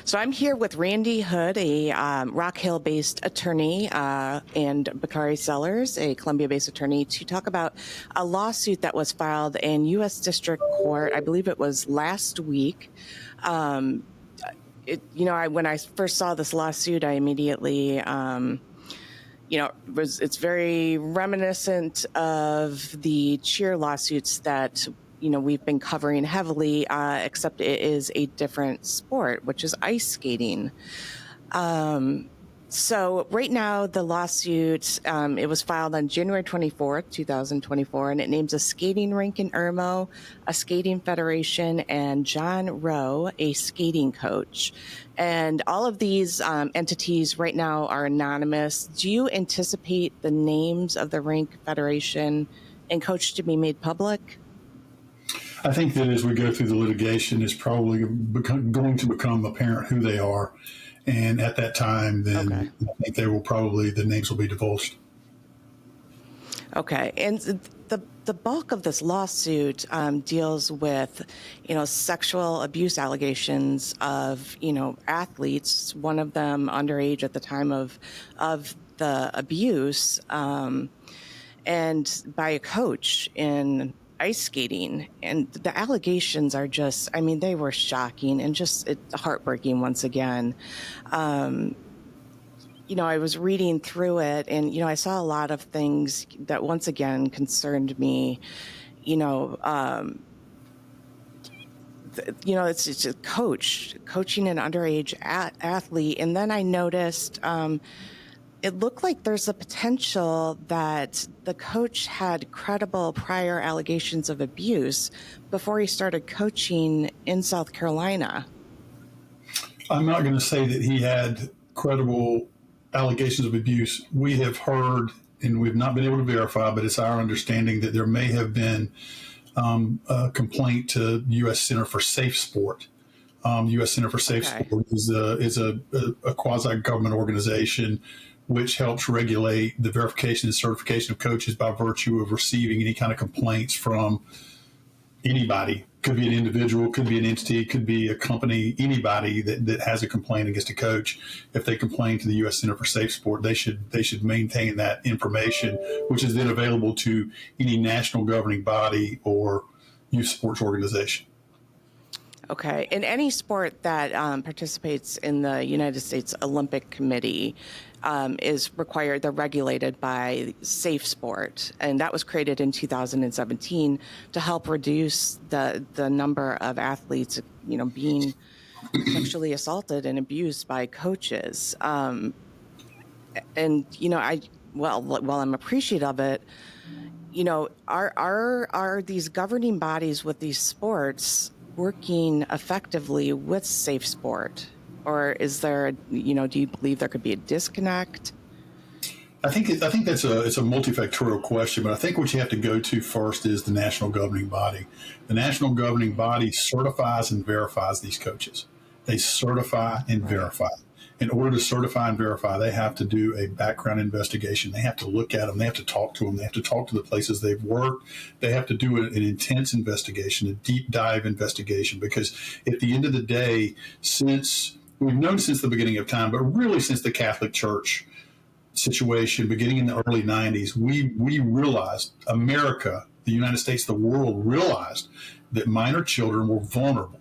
So I'm here with Randy Hood, a Rock Hill-based attorney, and Bakari Sellers, a Columbia-based attorney, to talk about a lawsuit that was filed in U.S. District Court. I believe it was last week. When I first saw this lawsuit, I immediately, it's very reminiscent of the cheer lawsuits that we've been covering heavily, except it is a different sport, which is ice skating. So right now, the lawsuit, it was filed on January 24th, 2024, and it names a skating rink in Irmo, a skating federation, and John Rowe, a skating coach. And all of these entities right now are anonymous. Do you anticipate the names of the rink, federation, and coach to be made public? I think that as we go through the litigation, it's probably going to become apparent who they are. And at that time, then okay. I think the names will be divulged. Okay. And the bulk of this lawsuit deals with, sexual abuse allegations of, athletes, one of them underage at the time of the abuse, and by a coach in ice skating. And the allegations are just, they were shocking and just heartbreaking once again. I was reading through it and, I saw a lot of things that once again concerned me. It's just a coaching an underage athlete. And then I noticed, it looked like there's a potential that the coach had credible prior allegations of abuse before he started coaching in South Carolina. I'm not going to say that he had credible allegations of abuse. We have heard, and we've not been able to verify, but it's our understanding that there may have been a complaint to U.S. Center for Safe Sport. U.S. Center for Safe Sport is a quasi-government organization which helps regulate the verification and certification of coaches by virtue of receiving any kind of complaints from anybody. Could be an individual, could be an entity, could be a company, anybody that has a complaint against a coach. If they complain to the U.S. Center for Safe Sport, they should maintain that information, which is then available to any national governing body or youth sports organization. Okay. In any sport that participates in the United States Olympic Committee is required, they're regulated by Safe Sport. And that was created in 2017 to help reduce the number of athletes, being sexually assaulted and abused by coaches. While I'm appreciative of it, are these governing bodies with these sports working effectively with Safe Sport? Or is there, do you believe there could be a disconnect? I think it's a multifactorial question, but I think what you have to go to first is the national governing body. The national governing body certifies and verifies these coaches. They certify and verify. In order to certify and verify, they have to do a background investigation. They have to look at them. They have to talk to them. They have to talk to the places they've worked. They have to do an intense investigation, a deep dive investigation, because at the end of the day, we've known since the beginning of time, but really since the Catholic Church situation, beginning in the early 90s, we realized, America, the United States, the world realized that minor children were vulnerable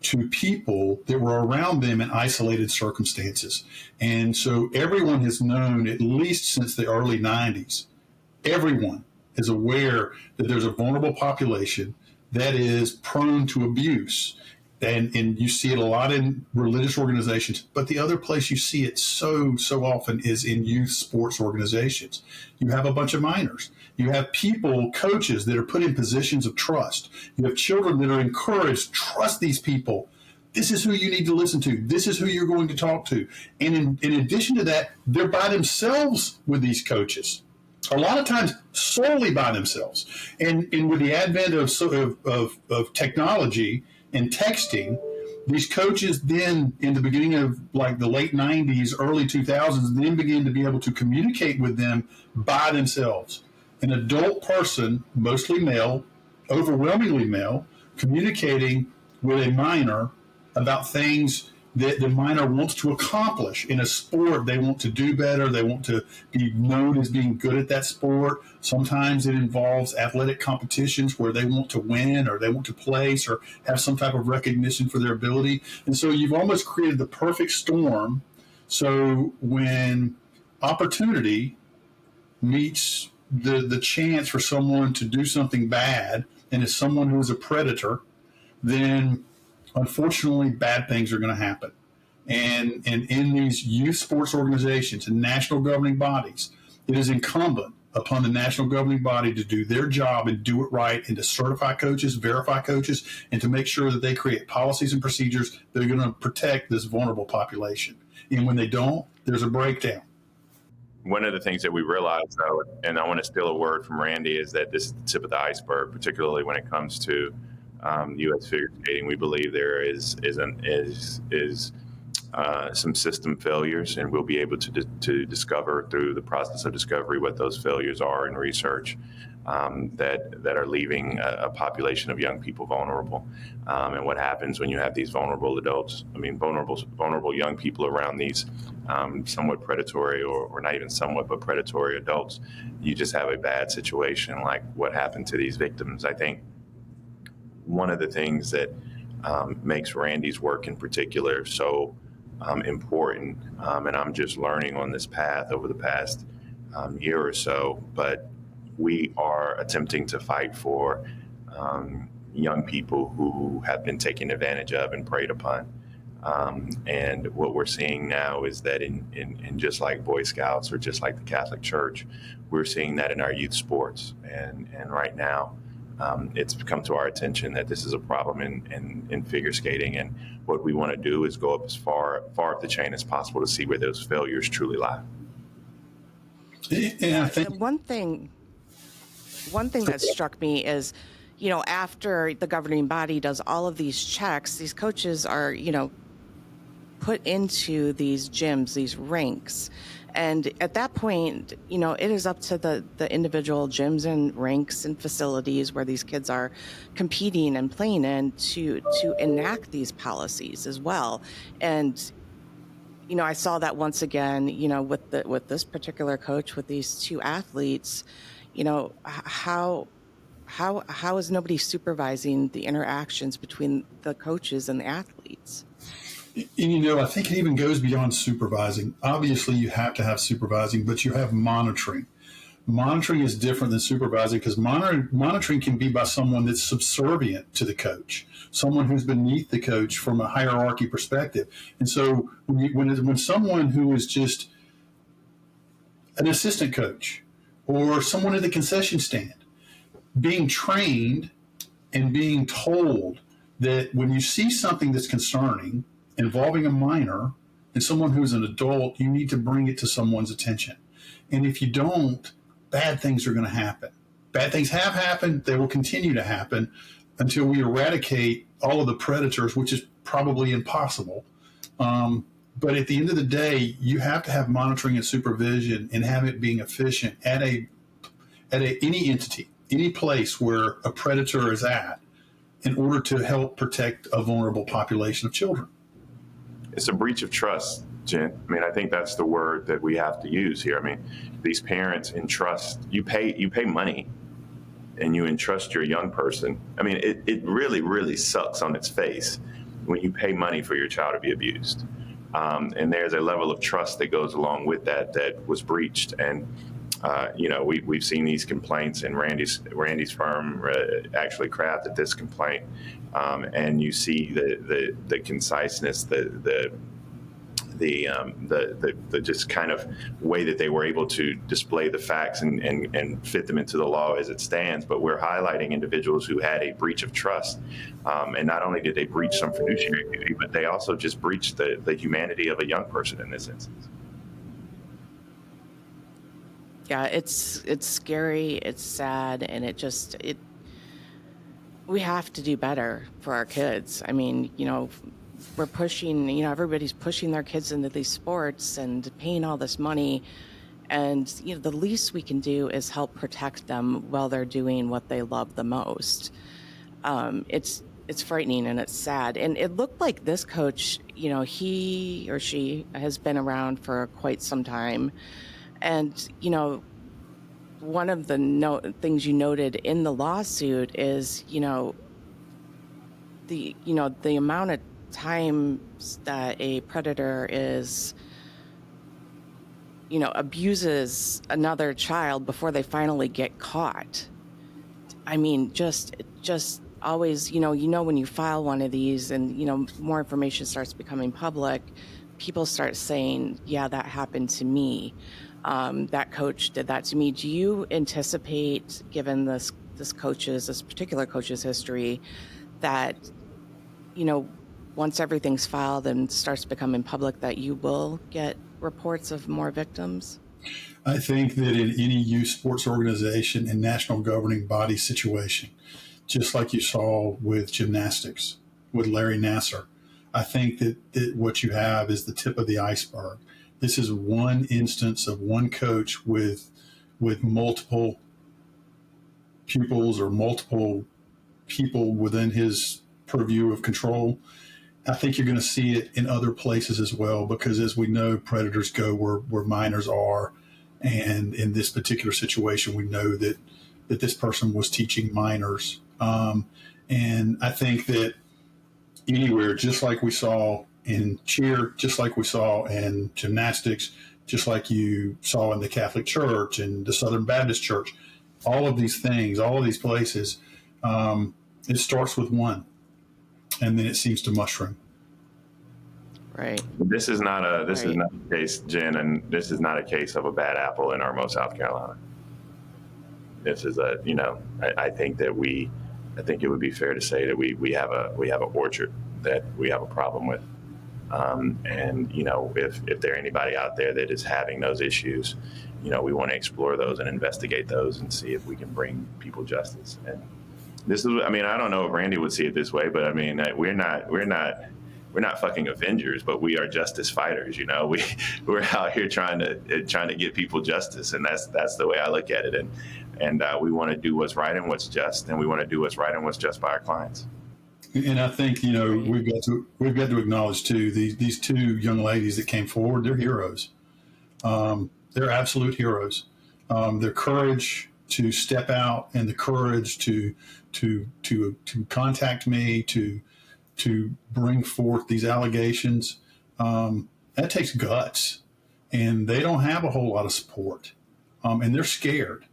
to people that were around them in isolated circumstances. And so everyone has known, at least since the early 90s, everyone is aware that there's a vulnerable population that is prone to abuse. And you see it a lot in religious organizations, but the other place you see it so often is in youth sports organizations. You have a bunch of minors. You have people, coaches that are put in positions of trust. You have children that are encouraged, trust these people. This is who you need to listen to. This is who you're going to talk to. And in addition to that, they're by themselves with these coaches. A lot of times solely by themselves. And with the advent of technology and texting, these coaches then, in the beginning of like the late 90s, early 2000s, then began to be able to communicate with them by themselves. An adult person, mostly male, overwhelmingly male, communicating with a minor about things that the minor wants to accomplish in a sport. They want to do better. They want to be known as being good at that sport. Sometimes it involves athletic competitions where they want to win or they want to place or have some type of recognition for their ability. And so you've almost created the perfect storm. So when opportunity meets the chance for someone to do something bad, and is someone who is a predator, then unfortunately bad things are going to happen. And in these youth sports organizations and national governing bodies, it is incumbent upon the national governing body to do their job and do it right, and to certify coaches, verify coaches, and to make sure that they create policies and procedures that are going to protect this vulnerable population. And when they don't, there's a breakdown. One of the things that we realize, though, and I want to steal a word from Randy, is that this is the tip of the iceberg, particularly when it comes to U.S. figure skating. We believe there is some system failures, and we'll be able to discover through the process of discovery what those failures are in research that are leaving a population of young people vulnerable. And what happens when you have these vulnerable adults, vulnerable young people around these somewhat predatory, or not even somewhat, but predatory adults, you just have a bad situation like what happened to these victims. I think one of the things that makes Randy's work in particular so important, and I'm just learning on this path over the past year or so, but we are attempting to fight for young people who have been taken advantage of and preyed upon. And what we're seeing now is that in just like Boy Scouts or just like the Catholic Church, we're seeing that in our youth sports. And right now, it's come to our attention that this is a problem in figure skating. And what we want to do is go up as far up the chain as possible to see where those failures truly lie. And I think one thing that struck me is, after the governing body does all of these checks, these coaches are, put into these gyms, these rinks. And at that point, it is up to the individual gyms and rinks and facilities where these kids are competing and playing in to enact these policies as well. And, I saw that once again, with this particular coach, with these two athletes, how is nobody supervising the interactions between the coaches and the athletes? And, I think it even goes beyond supervising. Obviously, you have to have supervising, but you have monitoring. Monitoring is different than supervising, because monitoring can be by someone that's subservient to the coach, someone who's beneath the coach from a hierarchy perspective. And so when someone who is just an assistant coach or someone at the concession stand being trained and being told that when you see something that's concerning involving a minor and someone who's an adult, you need to bring it to someone's attention. And if you don't, bad things are going to happen. Bad things have happened. They will continue to happen until we eradicate all of the predators, which is probably impossible. But at the end of the day, you have to have monitoring and supervision and have it being efficient at any entity, any place where a predator is at, in order to help protect a vulnerable population of children. It's a breach of trust, Jen. I think that's the word that we have to use here. These parents entrust, you pay money and you entrust your young person. It really, really sucks on its face when you pay money for your child to be abused. And there's a level of trust that goes along with that was breached. And, we've seen these complaints, and Randy's firm actually crafted this complaint. And you see the conciseness, the just kind of way that they were able to display the facts and fit them into the law as it stands. But we're highlighting individuals who had a breach of trust. And not only did they breach some fiduciary duty, but they also just breached the humanity of a young person in this instance. Yeah, it's scary, it's sad, and we have to do better for our kids. We're pushing, everybody's pushing their kids into these sports and paying all this money. And, the least we can do is help protect them while they're doing what they love the most. it's frightening and it's sad. And it looked like this coach, he or she has been around for quite some time. And, one of the things you noted in the lawsuit is, the amount of time that a predator is, abuses another child before they finally get caught. I mean, just always, when you file one of these and, more information starts becoming public, people start saying, yeah, that happened to me. That coach did that to me. Do you anticipate, given this particular coach's history, that, once everything's filed and starts becoming public, that you will get reports of more victims? I think that in any youth sports organization and national governing body situation, just like you saw with gymnastics, with Larry Nassar, I think that what you have is the tip of the iceberg. This is one instance of one coach with multiple pupils or multiple people within his purview of control. I think you're going to see it in other places as well, because as we know, predators go where minors are. And in this particular situation, we know that this person was teaching minors. And I think that anywhere, just like we saw in cheer, just like we saw in gymnastics, just like you saw in the Catholic Church and the Southern Baptist Church, all of these things, all of these places, it starts with one, and then it seems to mushroom. Right. This is not a case, Jen, and this is not a case of a bad apple in Irmo, South Carolina. This is I think it would be fair to say that we have an orchard that we have a problem with. And if there anybody out there that is having those issues, we want to explore those and investigate those and see if we can bring people justice. And this is, I don't know if Randy would see it this way, but we're not fucking Avengers, but we are justice fighters. We're out here trying to get people justice, and that's the way I look at it. And we want to do what's right and what's just, and we want to do what's right and what's just by our clients. And I think we've got to acknowledge too these two young ladies that came forward. They're heroes. They're absolute heroes. Their courage to step out and the courage to contact me to bring forth these allegations, that takes guts, and they don't have a whole lot of support, and they're scared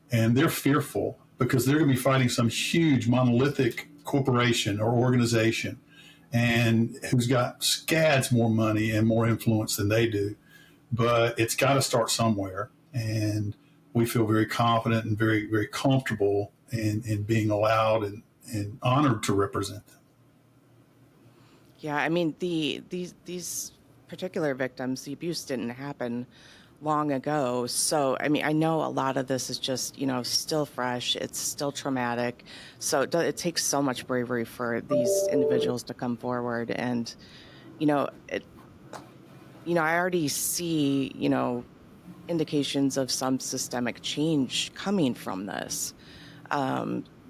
and they're fearful because they're going to be fighting some huge monolithic corporation or organization, and who's got scads more money and more influence than they do. But it's got to start somewhere, and we feel very confident and very, very comfortable in being allowed and honored to represent them. Yeah, these particular victims, the abuse didn't happen long ago. So, I know a lot of this is just, still fresh. It's still traumatic. So it takes so much bravery for these individuals to come forward. And, I already see, indications of some systemic change coming from this.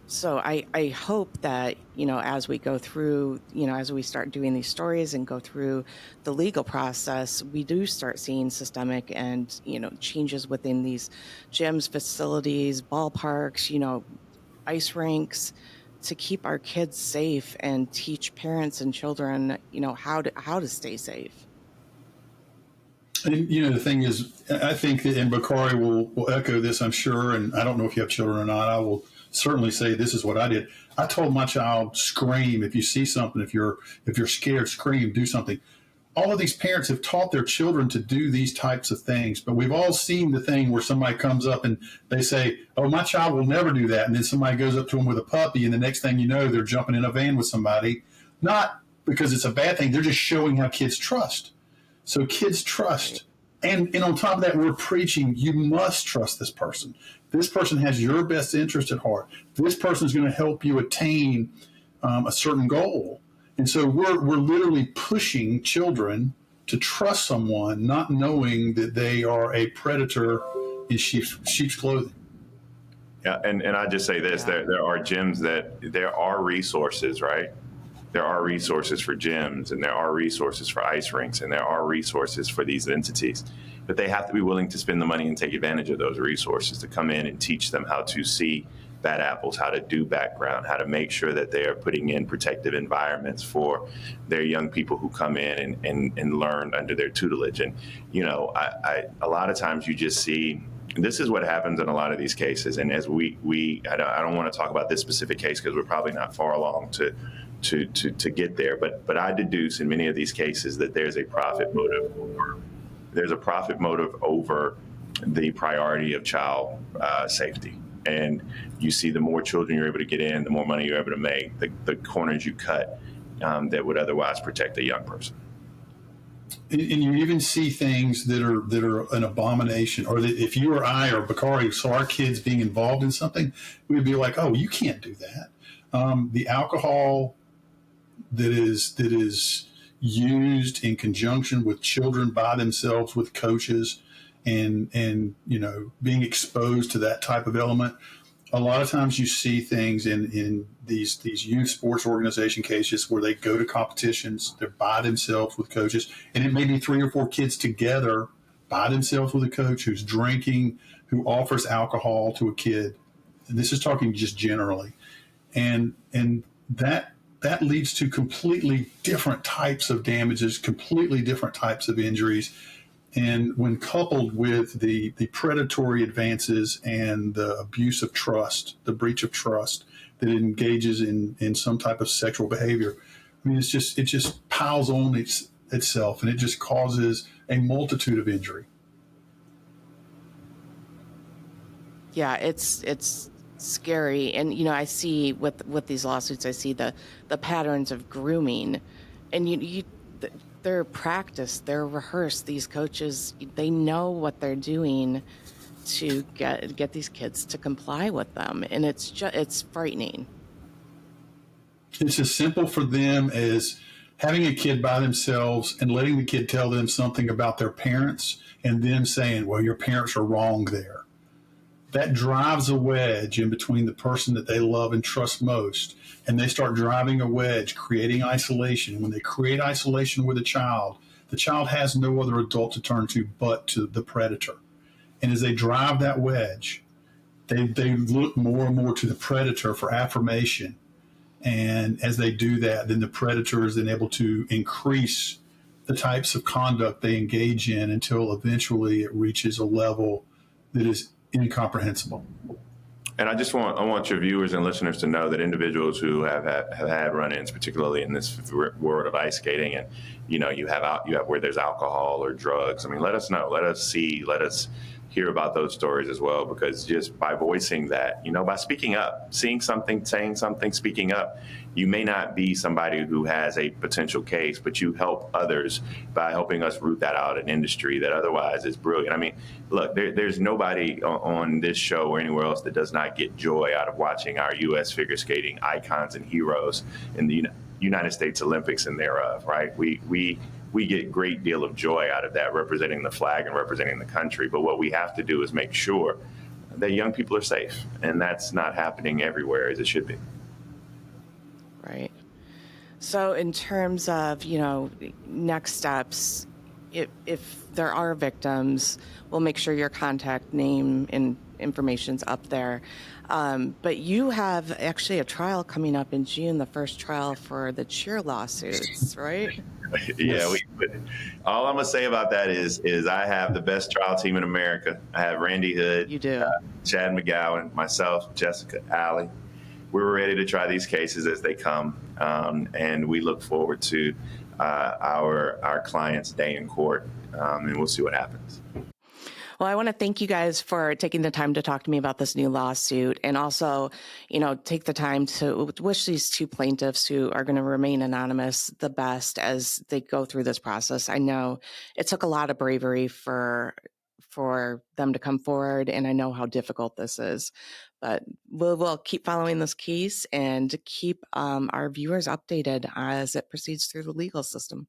So I hope that, as we go through, as we start doing these stories and go through the legal process, we do start seeing systemic and, changes within these gyms, facilities, ballparks, ice rinks, to keep our kids safe and teach parents and children, how to stay safe. And, the thing is, I think that, and Bakari will echo this, I'm sure, and I don't know if you have children or not, I will certainly say this is what I did. I told my child, scream if you see something. If you're scared, scream, do something. All of these parents have taught their children to do these types of things, but we've all seen the thing where somebody comes up and they say, oh, my child will never do that. And then somebody goes up to them with a puppy, and the next thing you know, they're jumping in a van with somebody. Not because it's a bad thing. They're just showing how kids trust. So kids trust. And on top of that, we're preaching, you must trust this person. This person has your best interest at heart. This person is going to help you attain a certain goal. And so we're literally pushing children to trust someone, not knowing that they are a predator in sheep's clothing. Yeah, and I just say this: Yeah. there are gyms there are resources, right? There are resources for gyms, and there are resources for ice rinks, and there are resources for these entities. But they have to be willing to spend the money and take advantage of those resources to come in and teach them how to see bad apples, how to do background, how to make sure that they are putting in protective environments for their young people who come in and learn under their tutelage. And, a lot of times you just see, this is what happens in a lot of these cases. And as I don't want to talk about this specific case because we're probably not far along to get there. But I deduce in many of these cases that there's a profit motive over the priority of child safety. And you see the more children you're able to get in, the more money you're able to make, the corners you cut that would otherwise protect a young person. And you even see things that are an abomination, or that if you or I or Bakari saw our kids being involved in something, we'd be like, "Oh, you can't do that." The alcohol that is used in conjunction with children by themselves with coaches, and being exposed to that type of element. A lot of times you see things in these youth sports organization cases where they go to competitions, they're by themselves with coaches, and it may be 3 or 4 kids together by themselves with a coach who's drinking, who offers alcohol to a kid. And this is talking just generally. And that leads to completely different types of damages, completely different types of injuries. And when coupled with the predatory advances and the abuse of trust, the breach of trust that engages in some type of sexual behavior, I mean, it just piles on itself, and it just causes a multitude of injury. Yeah, it's scary. And, I see with these lawsuits, I see the patterns of grooming, and they're practiced, they're rehearsed. These coaches, they know what they're doing to get these kids to comply with them. And it's frightening. It's as simple for them as having a kid by themselves and letting the kid tell them something about their parents and them saying, "Well, your parents are wrong there." That drives a wedge in between the person that they love and trust most. And they start driving a wedge, creating isolation. When they create isolation with a child, the child has no other adult to turn to but to the predator. And as they drive that wedge, they look more and more to the predator for affirmation. And as they do that, then the predator is then able to increase the types of conduct they engage in until eventually it reaches a level that is incomprehensible. And I want your viewers and listeners to know that individuals who have had run-ins, particularly in this world of ice skating, and you have where there's alcohol or drugs. I mean, let us know, let us hear about those stories as well, because just by voicing that, by speaking up, seeing something, saying something, speaking up, you may not be somebody who has a potential case, but you help others by helping us root that out in industry that otherwise is brilliant. I mean, look, there's nobody on this show or anywhere else that does not get joy out of watching our U.S. figure skating icons and heroes in the United States Olympics and thereof, right? We get a great deal of joy out of that, representing the flag and representing the country. But what we have to do is make sure that young people are safe, and that's not happening everywhere as it should be. Right. So in terms of, next steps, if there are victims, we'll make sure your contact name and information's up there. But you have actually a trial coming up in June, the first trial for the cheer lawsuits, right? Yeah, all I'm gonna say about that is I have the best trial team in America. I have Randy Hood, You do. Chad McGowan, myself, Jessica, Allie. We're ready to try these cases as they come, and we look forward to our client's day in court, and we'll see what happens. Well, I want to thank you guys for taking the time to talk to me about this new lawsuit, and also, take the time to wish these 2 plaintiffs who are going to remain anonymous the best as they go through this process. I know it took a lot of bravery for them to come forward, and I know how difficult this is, but we'll keep following this case and keep our viewers updated as it proceeds through the legal system.